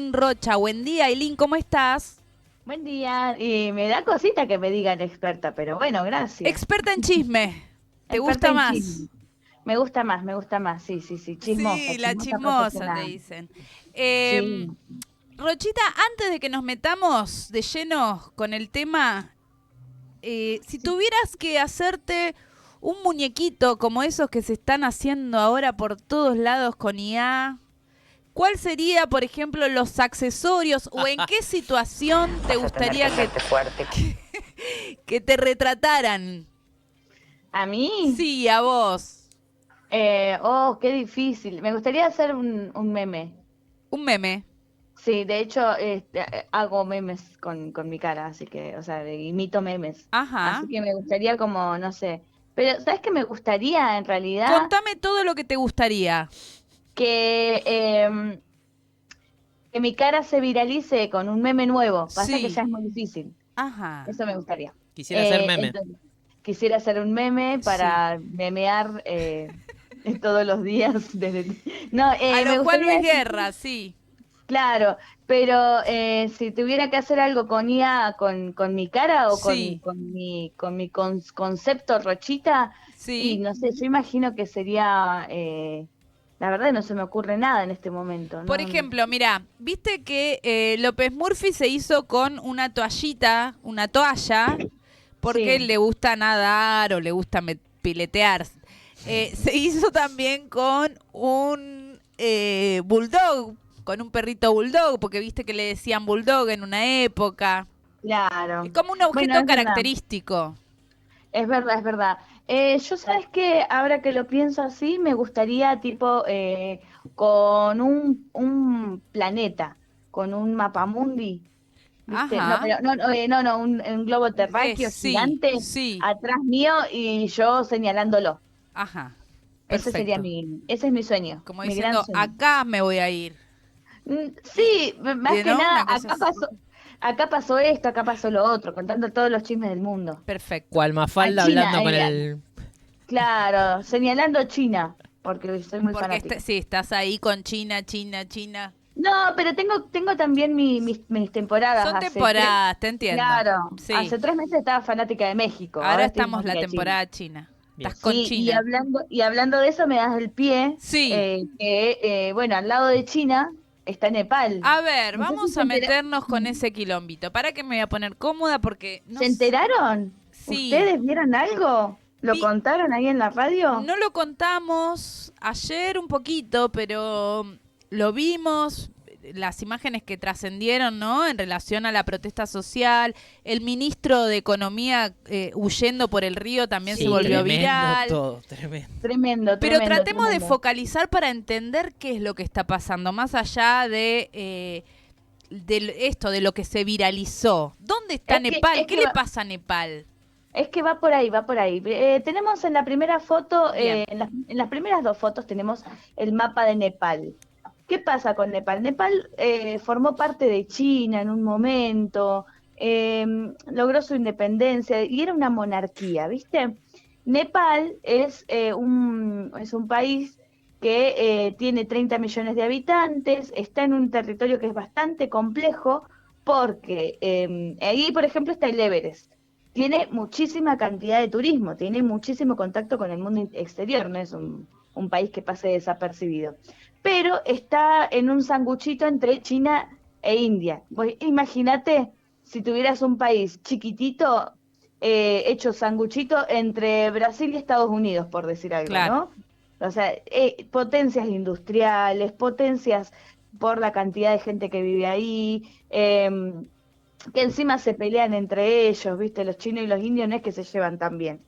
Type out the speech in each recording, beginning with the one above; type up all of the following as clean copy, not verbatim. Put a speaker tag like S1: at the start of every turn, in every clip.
S1: Ailín Rocha. Buen día, Ailín, ¿cómo estás?
S2: Buen día, y me da cosita que me digan experta, pero bueno, gracias.
S1: Experta en chisme. ¿Te
S2: Experta
S1: gusta
S2: en chisme.
S1: más?
S2: Me gusta más, sí, sí, sí, chismosa,
S1: Sí, la
S2: chismosa
S1: chismosa, te
S2: profesional.
S1: dicen.
S2: Sí,
S1: Rochita, antes de que nos metamos de lleno con el tema, si
S2: sí.
S1: tuvieras que hacerte un muñequito como esos que se están haciendo ahora por todos lados con IA, ¿cuál sería, por ejemplo, los accesorios o en qué situación te
S3: Vas a tener que
S1: gustaría
S3: hacerte fuerte.
S1: que te retrataran?
S2: ¿A mí?
S1: Sí, a vos.
S2: Oh, qué difícil. Me gustaría hacer un meme.
S1: Un meme.
S2: Sí, de hecho, hago memes con mi cara, así que, o sea, imito memes.
S1: Ajá.
S2: Así que me gustaría como, no sé. Pero, ¿sabes qué me gustaría en realidad?
S1: Contame todo lo que te gustaría.
S2: Que, que mi cara se viralice con un meme nuevo. Pasa que ya
S1: Sí.
S2: es muy difícil.
S1: Ajá.
S2: Eso me gustaría.
S4: Quisiera ser meme.
S2: Entonces, quisiera hacer un meme
S1: Sí.
S2: para memear todos los días. No,
S1: A lo
S2: me
S1: Juan
S2: gustaría,
S1: Luis Guerra, sí.
S2: claro, pero si tuviera que hacer algo con IA, con mi cara o
S1: Sí.
S2: con mi concepto Rochita, y
S1: Sí.
S2: no sé, yo imagino que sería, la verdad no se me ocurre nada en este momento,
S1: Por
S2: ¿no?
S1: ejemplo, mira, viste que López Murphy se hizo con una toallita, una toalla, porque
S2: Sí,
S1: le gusta nadar o le gusta piletear. Se hizo también con un bulldog, con un perrito bulldog, porque viste que le decían bulldog en una época. Es
S2: claro.
S1: como un
S2: Bueno,
S1: objeto
S2: es verdad.
S1: característico.
S2: Es verdad, es verdad. Yo sabes que ahora que lo pienso así, me gustaría tipo con un planeta, con un mapamundi, ¿viste? No,
S1: Ajá.
S2: pero no, un globo terráqueo
S1: Sí,
S2: gigante
S1: sí.
S2: atrás mío y yo señalándolo.
S1: Ajá.
S2: Ese sería
S1: Perfecto.
S2: ese es mi sueño,
S1: Como
S2: mi gran
S1: diciendo,
S2: sueño.
S1: acá me voy a ir.
S2: Sí, más que
S1: ¿No?
S2: nada,
S1: Una cosa así.
S2: acá pasó esto, acá pasó lo otro, contando todos los chismes del mundo.
S1: Perfecto.
S4: Cual
S2: A
S4: Mafalda
S2: China,
S4: hablando con el...
S2: claro, señalando China, porque soy muy
S1: Porque
S2: fanática.
S1: sí, estás ahí con China, China, China.
S2: No, pero tengo también mis temporadas.
S1: Son temporadas, te entiendo.
S2: Claro,
S1: Sí.
S2: hace 3 meses estaba fanática de México,
S1: Ahora
S2: ahora estoy
S1: estamos la
S2: fanática de China.
S1: temporada china.
S4: Bien.
S1: Estás con
S2: Sí, y
S1: China.
S2: hablando de eso me das el pie,
S1: Sí.
S2: bueno, al lado de China está Nepal.
S1: A ver,
S2: No sé si
S1: vamos a meternos con ese quilombito. Para que me voy a poner cómoda porque no
S2: ¿Se enteraron?
S1: sí.
S2: ¿Ustedes vieron algo? ¿Lo
S1: Vi,
S2: contaron ahí en la radio?
S1: no lo contamos ayer un poquito, pero lo vimos, las imágenes que trascendieron, ¿no? En relación a la protesta social, el ministro de Economía huyendo por el río también se
S4: Sí,
S1: volvió
S4: tremendo
S1: viral.
S4: todo, tremendo.
S2: Tremendo,
S1: Pero
S2: tremendo,
S1: tratemos de
S2: tremendo.
S1: focalizar para entender qué es lo que está pasando, más allá de esto, de lo que se viralizó. ¿Dónde está
S2: Es que,
S1: Nepal?
S2: es
S1: ¿Qué
S2: que
S1: le
S2: va,
S1: pasa a Nepal?
S2: Es que va por ahí, va por ahí. Tenemos en la primera foto,
S1: Bien.
S2: en las primeras dos fotos tenemos el mapa de Nepal. ¿Qué pasa con Nepal? Nepal formó parte de China en un momento, logró su independencia y era una monarquía, ¿viste? Nepal es un país que tiene 30 millones de habitantes, está en un territorio que es bastante complejo porque ahí, por ejemplo, está el Everest. Tiene muchísima cantidad de turismo, tiene muchísimo contacto con el mundo exterior, no es un país que pase desapercibido. Pero está en un sanguchito entre China e India. Imagínate si tuvieras un país chiquitito hecho sanguchito entre Brasil y Estados Unidos, por decir algo,
S1: Claro.
S2: ¿no? O sea, potencias industriales, potencias por la cantidad de gente que vive ahí, que encima se pelean entre ellos, ¿viste? Los chinos y los indios no es que se llevan tan bien.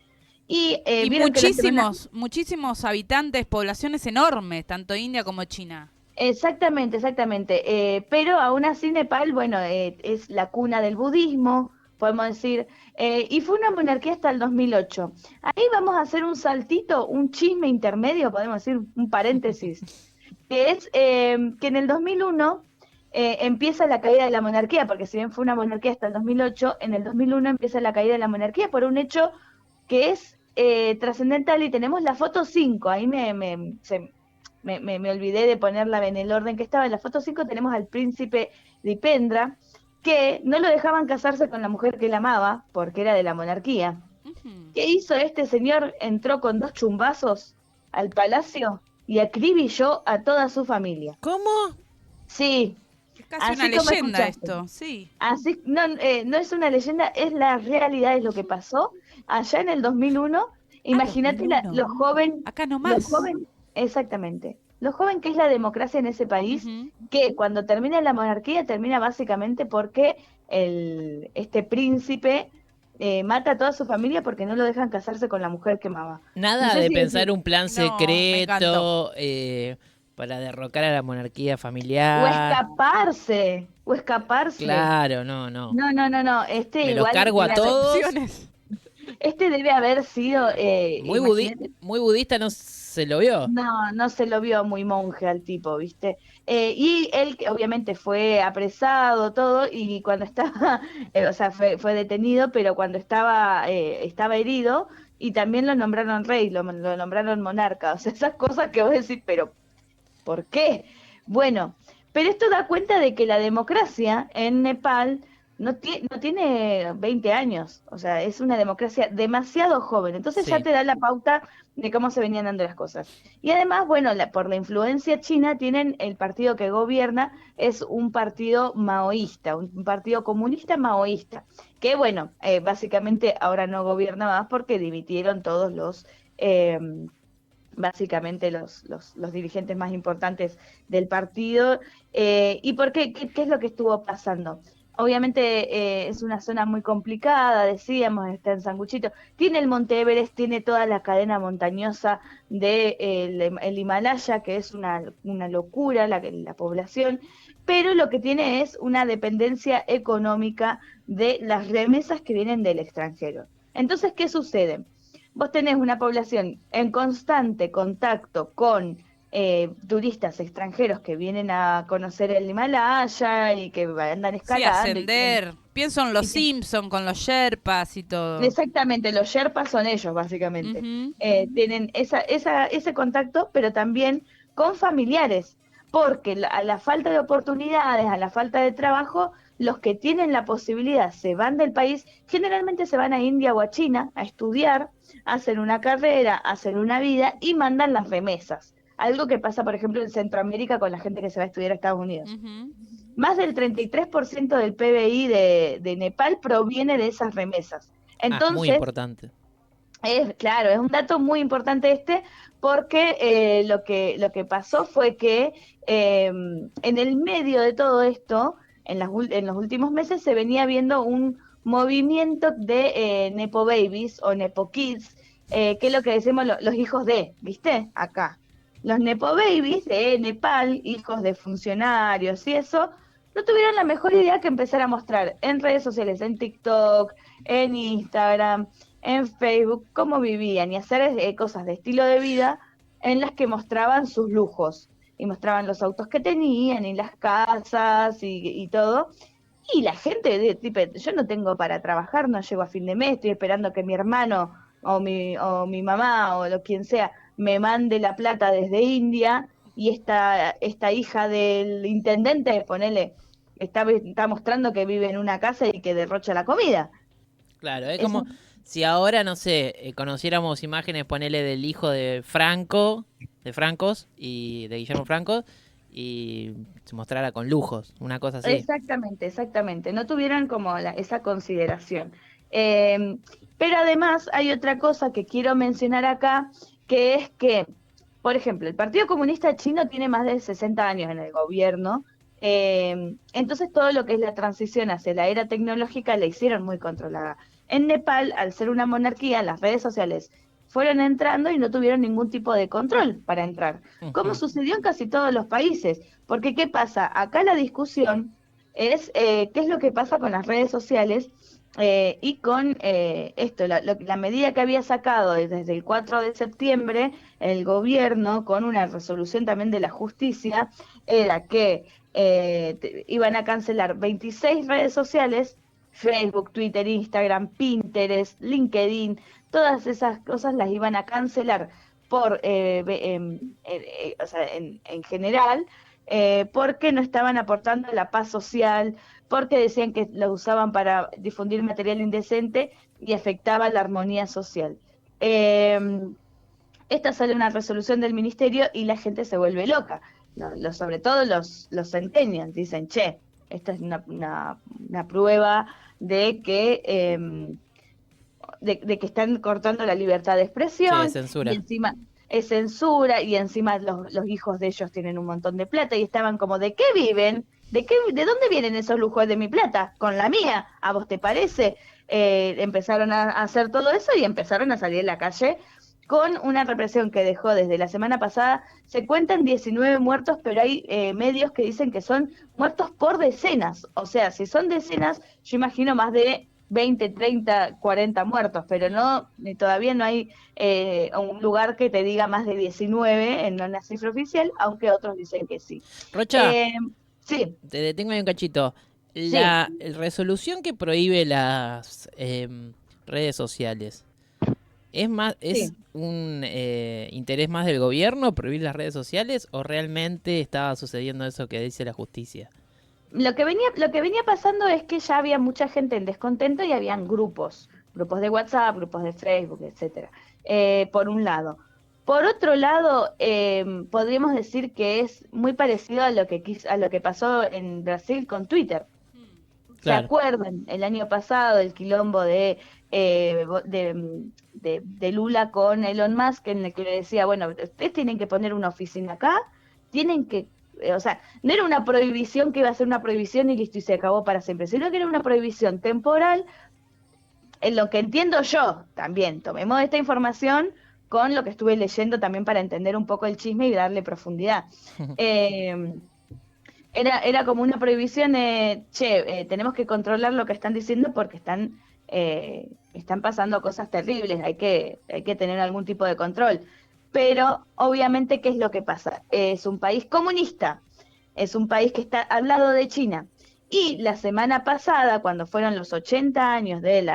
S2: Y
S1: Y
S2: vieron que la semana.
S1: muchísimos habitantes, poblaciones enormes, tanto India como China.
S2: Exactamente, exactamente. Pero aún así Nepal, bueno, es la cuna del budismo, podemos decir, y fue una monarquía hasta el 2008. Ahí vamos a hacer un saltito, un chisme intermedio, podemos decir, un paréntesis, que es que en el 2001 empieza la caída de la monarquía, porque si bien fue una monarquía hasta el 2008, en el 2001 empieza la caída de la monarquía por un hecho que es trascendental y tenemos la foto 5. Ahí me olvidé de ponerla en el orden que estaba. En la foto 5 tenemos al príncipe Dipendra, que no lo dejaban casarse con la mujer que él amaba, porque era de la monarquía.
S1: Ujú.
S2: ¿Qué hizo este señor? Entró con 2 chumbazos al palacio y acribilló a toda su familia.
S3: ¿Cómo?
S2: Sí,
S1: Es casi una
S2: así como
S1: leyenda
S2: escuchaste.
S1: esto, sí.
S2: Así, no, no es una leyenda, es la realidad, es lo que pasó allá en el 2001.
S1: Ah,
S2: Imagínate
S1: 2001.
S2: lo
S1: Acá nomás.
S2: joven, exactamente, lo joven que es la democracia en ese país,
S1: Ujú.
S2: que cuando termina la monarquía termina básicamente porque este príncipe mata a toda su familia porque no lo dejan casarse con la mujer que amaba. No
S3: Nada
S2: sé
S3: de
S2: si,
S3: pensar un plan
S1: No, me encantó.
S3: secreto para derrocar a la monarquía
S2: o
S3: familiar.
S2: escaparse, o escaparse.
S3: Claro, no, no.
S2: No, no, no, no, este
S3: Me los
S2: igual
S3: cargo a
S1: Las
S3: todos.
S1: opciones.
S2: este debe haber sido, imagínate,
S3: Muy budista no se lo vio.
S2: no, no se lo vio muy monje al tipo, ¿viste? Y él obviamente fue apresado, todo, y cuando estaba, o sea, fue detenido, pero cuando estaba herido, y también lo nombraron rey, lo nombraron monarca, o sea, esas cosas que vos decís, pero ¿por qué? Bueno, pero esto da cuenta de que la democracia en Nepal no tiene 20 años, o sea, es una democracia demasiado joven, entonces ya
S3: Sí.
S2: te da la pauta de cómo se venían dando las cosas. Y además, bueno, por la influencia china, tienen el partido que gobierna, es un partido maoísta, un partido comunista maoísta, que bueno, básicamente ahora no gobierna más porque dimitieron todos eh, básicamente los dirigentes más importantes del partido. ¿Y por qué? ¿Qué es lo que estuvo pasando? Obviamente es una zona muy complicada, decíamos, está en Sanguchito. Tiene el Monte Everest, tiene toda la cadena montañosa de el Himalaya, que es una locura la población, pero lo que tiene es una dependencia económica de las remesas que vienen del extranjero. Entonces, ¿qué sucede? Vos tenés una población en constante contacto con turistas extranjeros que vienen a conocer el Himalaya y que andan
S1: Sí,
S2: escalando
S1: ascender. Pienso en los
S2: y que-
S1: Simpson con los Sherpas y todo.
S2: exactamente, los Sherpas son ellos, básicamente.
S1: Ujú.
S2: Tienen ese contacto, pero también con familiares, porque a la falta de oportunidades, a la falta de trabajo, los que tienen la posibilidad se van del país, generalmente se van a India o a China a estudiar, hacen una carrera, hacen una vida y mandan las remesas. Algo que pasa, por ejemplo, en Centroamérica con la gente que se va a estudiar a Estados Unidos.
S1: Ujú.
S2: Más del 33% del PBI de Nepal proviene de esas remesas.
S3: Ah, muy
S2: Entonces,
S3: importante.
S2: claro, es un dato muy importante este, porque lo que pasó fue que en el medio de todo esto, en los últimos meses, se venía viendo un movimiento de Nepo Babies o Nepo Kids, que es lo que decimos los hijos de, ¿viste? Acá. Los Nepo Babies de Nepal, hijos de funcionarios y eso, no tuvieron la mejor idea que empezar a mostrar en redes sociales, en TikTok, en Instagram, en Facebook, cómo vivían y hacer cosas de estilo de vida en las que mostraban sus lujos y mostraban los autos que tenían y las casas y todo. Y la gente de tipo, yo no tengo para trabajar, no llego a fin de mes, estoy esperando que mi hermano o mi mamá o lo quien sea me mande la plata desde India y esta hija del intendente, ponele, está mostrando que vive en una casa y que derrocha la comida.
S3: Claro, es
S2: Eso
S3: como si ahora, no sé, conociéramos imágenes, ponele del hijo de Franco, de Francos y de Guillermo Franco, y se mostrara con lujos, una cosa así.
S2: exactamente, exactamente. No tuvieron como esa consideración. Eh, pero además hay otra cosa que quiero mencionar acá, que es que, por ejemplo, el Partido Comunista Chino tiene más de 60 años en el gobierno, entonces todo lo que es la transición hacia la era tecnológica la hicieron muy controlada. En Nepal, al ser una monarquía, las redes sociales fueron entrando y no tuvieron ningún tipo de control para entrar, como
S3: Ujú.
S2: sucedió en casi todos los países. Porque, ¿qué pasa? Acá la discusión es qué es lo que pasa con las redes sociales y con esto, la medida que había sacado desde el 4 de septiembre el gobierno con una resolución también de la justicia, era que iban a cancelar 26 redes sociales, Facebook, Twitter, Instagram, Pinterest, LinkedIn, todas esas cosas las iban a cancelar por, o sea, en general, porque no estaban aportando la paz social, porque decían que lo usaban para difundir material indecente y afectaba la armonía social. Eh, Esta sale una resolución del ministerio y la gente se vuelve loca. Sobre todo los centennials dicen, che, esta es una prueba de que, de que están cortando la libertad de
S3: Sí, de
S2: expresión y
S3: censura.
S2: encima es censura y encima los hijos de ellos tienen un montón de plata y estaban como, ¿de qué viven? ¿De dónde vienen esos lujos de mi plata? Con la mía, ¿a vos te parece? Empezaron a hacer todo eso y empezaron a salir a la calle con una represión que dejó desde la semana pasada. Se cuentan 19 muertos, pero hay medios que dicen que son muertos por decenas. O sea, si son decenas, yo imagino más de 20, 30, 40 muertos, pero no, todavía no hay un lugar que te diga más de 19 en una cifra oficial, aunque otros dicen que sí.
S3: Rocha,
S2: Eh, sí,
S3: te detengo ahí un cachito.
S2: sí,
S3: La resolución que prohíbe las redes sociales, ¿es
S2: sí.
S3: un interés más del gobierno prohibir las redes sociales o realmente estaba sucediendo eso que dice la justicia?
S2: Lo que venía pasando es que ya había mucha gente en descontento y habían grupos de WhatsApp, grupos de Facebook, etcétera, por un lado. Por otro lado, podríamos decir que es muy parecido a lo que pasó en Brasil con Twitter. ¿Se
S3: Claro.
S2: acuerdan el año pasado el quilombo de Lula con Elon Musk, en el que le decía, bueno, ustedes tienen que poner una oficina acá, tienen que, o sea, no era una prohibición que iba a ser una prohibición y listo y se acabó para siempre, sino que era una prohibición temporal, en lo que entiendo yo también. Tomemos esta información con lo que estuve leyendo también para entender un poco el chisme y darle profundidad. Eh, era como una prohibición, che, tenemos que controlar lo que están diciendo porque están pasando cosas terribles, hay que tener algún tipo de control. Pero obviamente, ¿qué es lo que pasa? Es un país comunista, es un país que está al lado de China. Y la semana pasada, cuando fueron los 80 años del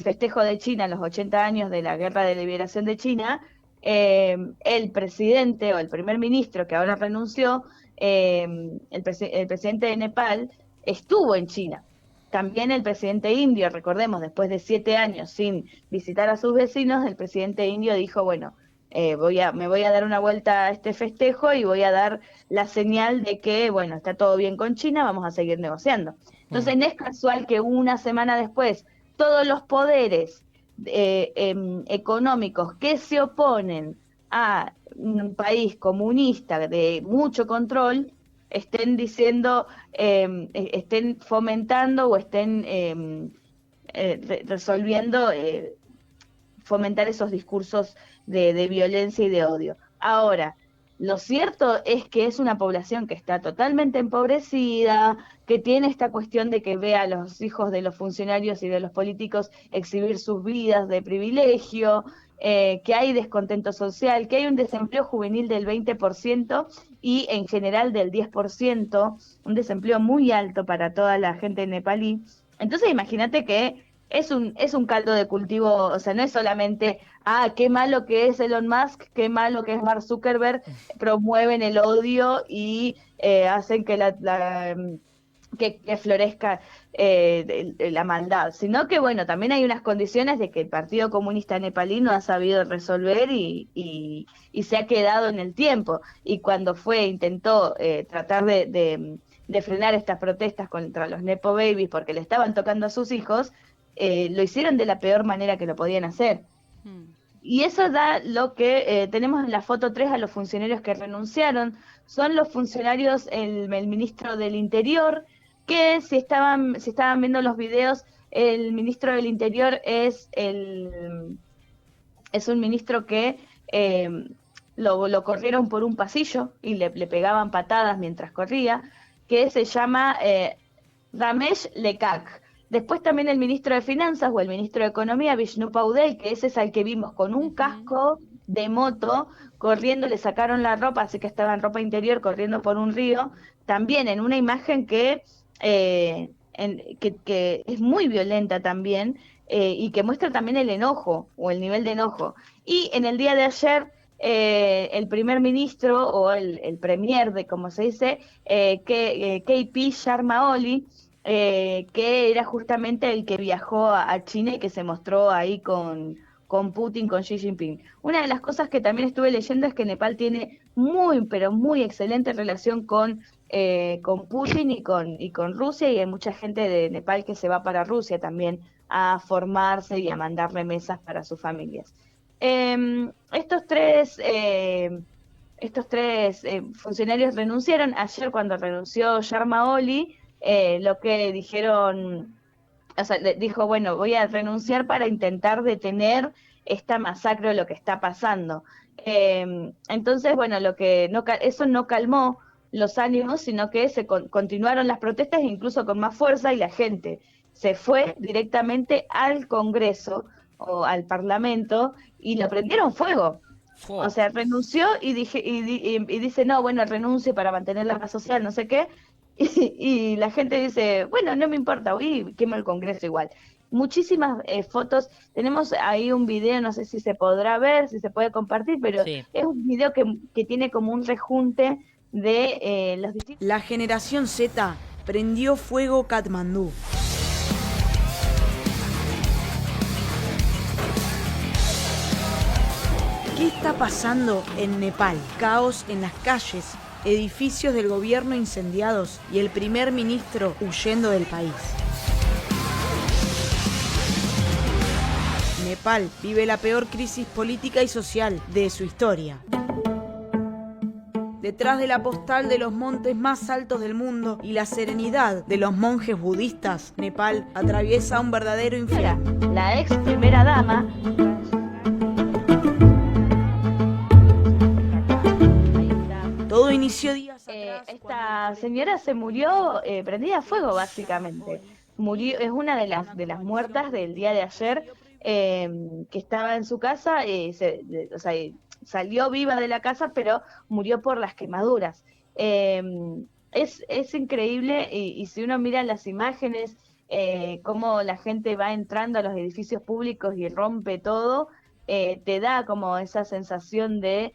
S2: festejo de China, los 80 años de la Guerra de Liberación de China, el presidente o el primer ministro que ahora renunció, el presidente de Nepal, estuvo en China. También el presidente indio, recordemos, después de 7 años sin visitar a sus vecinos, el presidente indio dijo, bueno, me voy a dar una vuelta a este festejo y voy a dar la señal de que, bueno, está todo bien con China, vamos a seguir negociando.
S3: Mm.
S2: Entonces, no es casual que una semana después todos los poderes económicos que se oponen a un país comunista de mucho control estén diciendo, estén fomentando o estén resolviendo fomentar esos discursos de violencia y de odio. Ahora, lo cierto es que es una población que está totalmente empobrecida, que tiene esta cuestión de que ve a los hijos de los funcionarios y de los políticos exhibir sus vidas de privilegio, que hay descontento social, que hay un desempleo juvenil del 20% y en general del 10%, un desempleo muy alto para toda la gente nepalí. Entonces imagínate que es un caldo de cultivo, o sea, no es solamente, qué malo que es Elon Musk, qué malo que es Mark Zuckerberg, promueven el odio y hacen que florezca la maldad, sino que, bueno, también hay unas condiciones de que el Partido Comunista Nepalí no ha sabido resolver y se ha quedado en el tiempo. Y cuando intentó tratar de frenar estas protestas contra los Nepo Babies porque le estaban tocando a sus hijos, lo hicieron de la peor manera que lo podían hacer. Y eso da lo que tenemos en la foto 3 a los funcionarios que renunciaron. Son los funcionarios, el ministro del Interior, que si estaban viendo los videos, el ministro del Interior es un ministro que lo corrieron por un pasillo y le pegaban patadas mientras corría, que se llama Ramesh Lekak. Después también el ministro de Finanzas o el ministro de Economía, Vishnu Paudel, que ese es al que vimos con un casco de moto corriendo, le sacaron la ropa, así que estaba en ropa interior corriendo por un río, también en una imagen que es muy violenta también, y que muestra también el enojo o el nivel de enojo. Y en el día de ayer, el primer ministro o el premier, de como se dice, KP Sharma Oli, que era justamente el que viajó a China y que se mostró ahí con Putin, con Xi Jinping. Una de las cosas que también estuve leyendo es que Nepal tiene muy, pero muy excelente relación con Putin y con Rusia, y hay mucha gente de Nepal que se va para Rusia también a formarse y a mandar remesas para sus familias. Estos tres funcionarios renunciaron. Ayer, cuando renunció Sharma Oli, lo que dijeron, o sea, dijo, bueno, voy a renunciar para intentar detener esta masacre o lo que está pasando. Entonces, bueno, eso no calmó los ánimos, sino que continuaron las protestas, incluso con más fuerza, y la gente se fue directamente al Congreso o al Parlamento y lo prendieron fuego. O sea, renunció y dice, no, bueno, renuncie para mantener la paz social, no sé qué. Y la gente dice, bueno, no me importa, hoy quemo el Congreso igual. Muchísimas fotos, tenemos ahí un video, no sé si se podrá ver, si se puede compartir, pero
S3: Sí.
S2: es un video que tiene como un rejunte de los distintos...
S4: La generación Z prendió fuego Katmandú. ¿Qué está pasando en Nepal? Caos en las calles, edificios del gobierno incendiados y el primer ministro huyendo del país. Nepal vive la peor crisis política y social de su historia. Detrás de la postal de los montes más altos del mundo y la serenidad de los monjes budistas, Nepal atraviesa un verdadero infierno.
S2: La ex primera dama...
S4: Todo inició días atrás.
S2: Esta señora se murió prendida a fuego, básicamente. Murió, es una de las muertas del día de ayer, que estaba en su casa, o sea, salió viva de la casa, pero murió por las quemaduras. Es increíble, y si uno mira las imágenes, cómo la gente va entrando a los edificios públicos y rompe todo, te da como esa sensación de...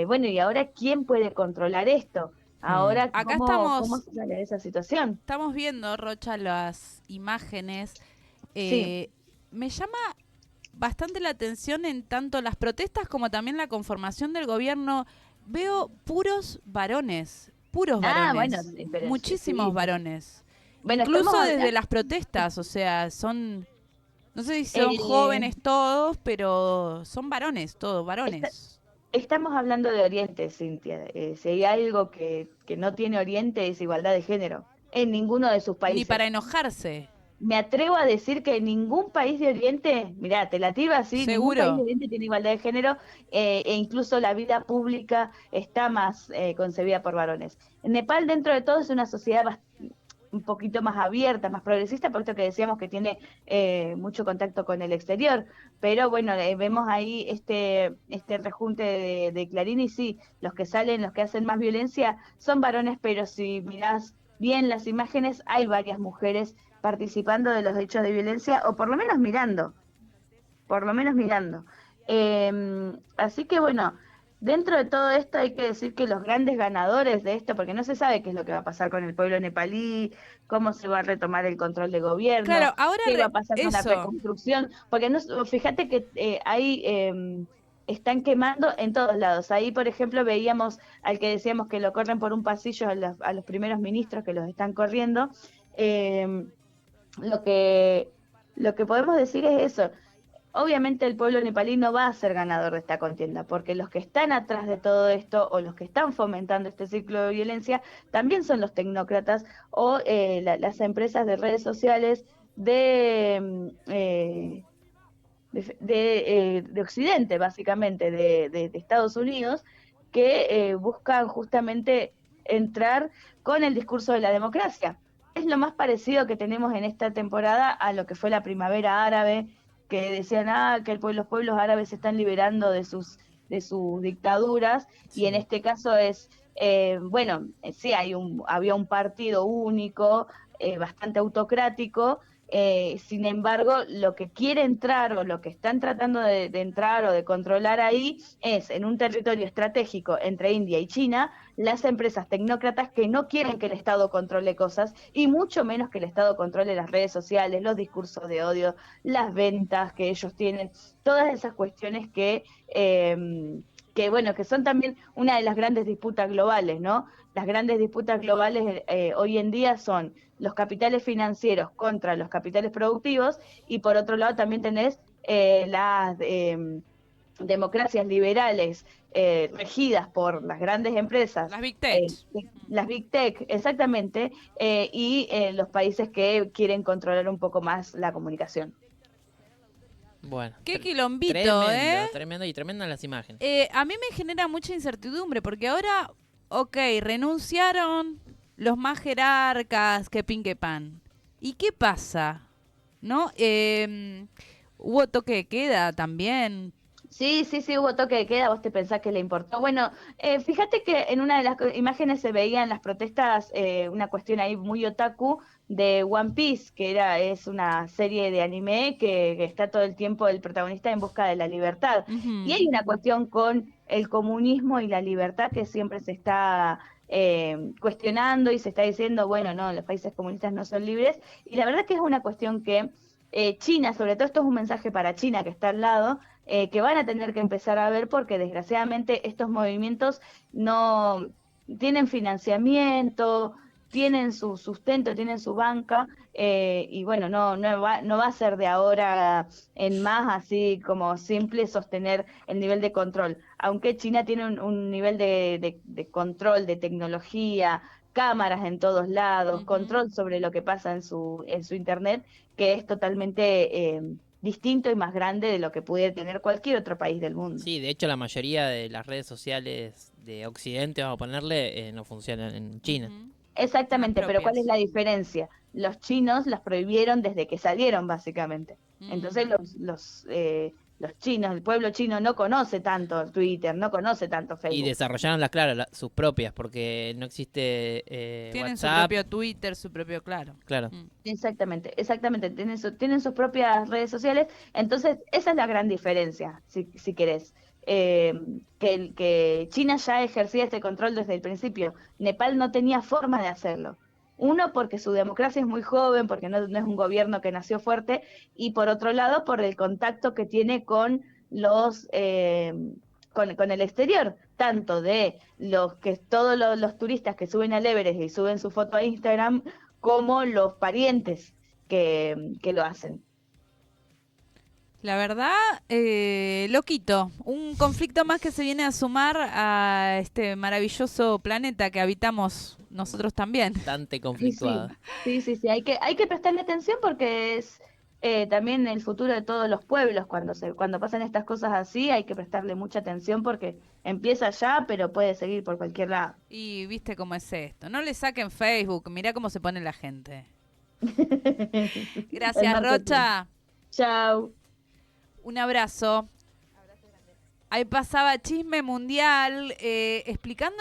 S2: bueno, ¿y ahora quién puede controlar esto? Ahora,
S1: Acá
S2: ¿cómo se sale de esa situación?
S1: Estamos viendo, Rocha, las imágenes.
S2: Sí.
S1: Me llama bastante la atención en tanto las protestas como también la conformación del gobierno. Veo puros varones,
S2: Bueno, sí, pero
S1: muchísimos
S2: sí.
S1: varones.
S2: Bueno,
S1: Incluso desde las protestas, o sea, son, no sé si son jóvenes todos, pero son varones, todos varones.
S2: Estamos hablando de Oriente, Cintia. Si hay algo que no tiene Oriente, es igualdad de género. En ninguno de sus países.
S1: Ni para enojarse.
S2: Me atrevo a decir que ningún país de Oriente, mirá, te la tiro así, ningún país de Oriente tiene igualdad de género, e incluso la vida pública está más concebida por varones. En Nepal, dentro de todo, es una sociedad un poquito más abierta, más progresista, por esto que decíamos que tiene mucho contacto con el exterior, pero bueno, vemos ahí este rejunte de Clarín, y sí, los que hacen más violencia son varones, pero si mirás bien las imágenes, hay varias mujeres participando de los hechos de violencia, o por lo menos mirando. Así que bueno, dentro de todo esto hay que decir que los grandes ganadores de esto, porque no se sabe qué es lo que va a pasar con el pueblo nepalí, cómo se va a retomar el control de gobierno,
S1: Claro, ahora
S2: qué va a pasar con la
S1: eso.
S2: reconstrucción, porque no, fíjate que están quemando en todos lados. Ahí, por ejemplo, veíamos al que decíamos que lo corren por un pasillo a los primeros ministros, que los están corriendo. Lo que podemos decir es eso. Obviamente el pueblo nepalí no va a ser ganador de esta contienda, porque los que están atrás de todo esto, o los que están fomentando este ciclo de violencia, también son los tecnócratas o las empresas de redes sociales de Occidente, básicamente, de Estados Unidos, que buscan justamente entrar con el discurso de la democracia. Es lo más parecido que tenemos en esta temporada a lo que fue la primavera árabe, que decían que los pueblos árabes se están liberando de sus dictaduras, sí. Y en este caso es, sí, había un partido único, bastante autocrático, Sin embargo, lo que quiere entrar o lo que están tratando de entrar o de controlar ahí es en un territorio estratégico entre India y China, las empresas tecnócratas que no quieren que el Estado controle cosas y mucho menos que el Estado controle las redes sociales, los discursos de odio, las ventas que ellos tienen, todas esas cuestiones que bueno, que son también una de las grandes disputas globales, ¿no? Las grandes disputas globales hoy en día son los capitales financieros contra los capitales productivos y por otro lado también tenés las democracias liberales regidas por las grandes empresas,
S1: Las Big Tech.
S2: las Big Tech, exactamente, y los países que quieren controlar un poco más la comunicación.
S3: Bueno,
S1: Qué quilombito,
S3: tremendo, tremendo y tremendas las imágenes.
S1: A mí me genera mucha incertidumbre porque ahora, ok, renunciaron los más jerarcas que pin que pan. ¿Y qué pasa? ¿No? Hubo toque de queda también.
S2: Sí, sí, sí, hubo toque de queda, vos te pensás que le importó. Bueno, fíjate que en una de las imágenes se veía en las protestas una cuestión ahí muy otaku de One Piece, es una serie de anime que está todo el tiempo el protagonista en busca de la libertad. Y hay una cuestión con el comunismo y la libertad que siempre se está cuestionando y se está diciendo, bueno, no, los países comunistas no son libres. Y la verdad que es una cuestión que China, sobre todo esto es un mensaje para China que está al lado, que van a tener que empezar a ver porque desgraciadamente estos movimientos no tienen financiamiento, tienen su sustento, tienen su banca, y bueno, no va a ser de ahora en más así como simple sostener el nivel de control, aunque China tiene un nivel de control, de tecnología, cámaras en todos lados, control sobre lo que pasa en su internet, que es totalmente distinto y más grande de lo que pudiera tener cualquier otro país del mundo.
S3: Sí, de hecho la mayoría de las redes sociales de Occidente, vamos a ponerle, no funcionan en China.
S2: Exactamente, pero ¿cuál es
S1: propias.
S2: la diferencia? Los chinos las prohibieron desde que salieron, básicamente. Entonces los chinos, el pueblo chino no conoce tanto Twitter, no conoce tanto
S3: Y
S2: Facebook.
S3: desarrollaron claro, sus propias, porque no existe
S1: Tienen su
S3: WhatsApp.
S1: propio Twitter, su propio, claro.
S3: Claro.
S2: Exactamente, exactamente. Tienen sus propias redes sociales. Entonces, esa es la gran diferencia, si querés. Que China ya ejercía este control desde el principio. Nepal no tenía forma de hacerlo. Uno, porque su democracia es muy joven, porque no es un gobierno que nació fuerte, y por otro lado, por el contacto que tiene con con el exterior, tanto de todos los turistas que suben al Everest y suben su foto a Instagram, como los parientes que lo hacen.
S1: La verdad, loquito. Un conflicto más que se viene a sumar a este maravilloso planeta que habitamos nosotros también.
S3: Bastante
S2: Sí,
S3: conflictuada.
S2: sí, hay que prestarle atención porque es también el futuro de todos los pueblos. Cuando pasan estas cosas así, hay que prestarle mucha atención porque empieza ya, pero puede seguir por cualquier lado.
S1: Y viste cómo es esto. No le saquen Facebook. Mirá cómo se pone la gente.
S2: El
S1: Gracias,
S2: marketing.
S1: Rocha.
S2: Chao.
S1: Un abrazo. Ahí pasaba Chisme Mundial explicando